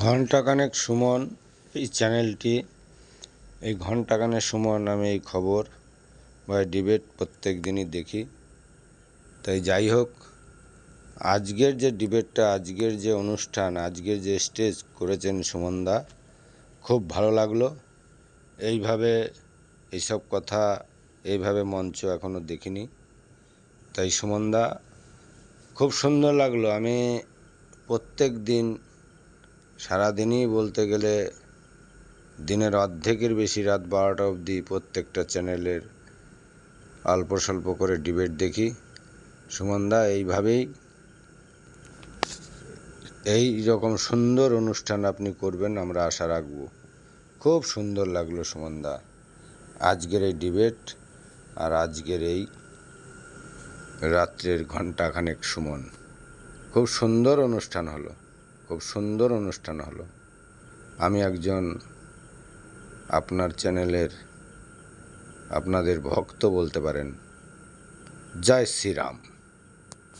ঘণ্টাখানেক সুমন এই চ্যানেলটি, এই ঘণ্টাখানেক সুমন আমি এই খবর বা ডিবেট প্রত্যেক দিনই দেখি। তাই যাই হোক, আজকের যে ডিবেটটা, আজকের যে অনুষ্ঠান, আজকের যে স্টেজ করেছেন সুমনদা, খুব ভালো লাগলো। এইভাবে এইসব কথা, এইভাবে মঞ্চ এখনও দেখিনি। তাই সুমনদা, খুব সুন্দর লাগলো। আমি প্রত্যেক দিন, সারাদিনই বলতে গেলে দিনের অর্ধেকের বেশি, রাত 12টা অবধি প্রত্যেকটা চ্যানেলের অল্প স্বল্প করে ডিবেট দেখি। সুমনদা, এইভাবেই এই রকম সুন্দর অনুষ্ঠান আপনি করবেন, আমরা আশা রাখব। খুব সুন্দর লাগলো সুমনদা, আজকের এই ডিবেট আর আজকের এই রাত্রের ঘণ্টাখানেক সুমন। খুব সুন্দর অনুষ্ঠান হলো, খুব সুন্দর অনুষ্ঠান হলো। আমি একজন আপনার চ্যানেলের, আপনাদের ভক্ত বলতে পারেন। জয় শ্রীরাম।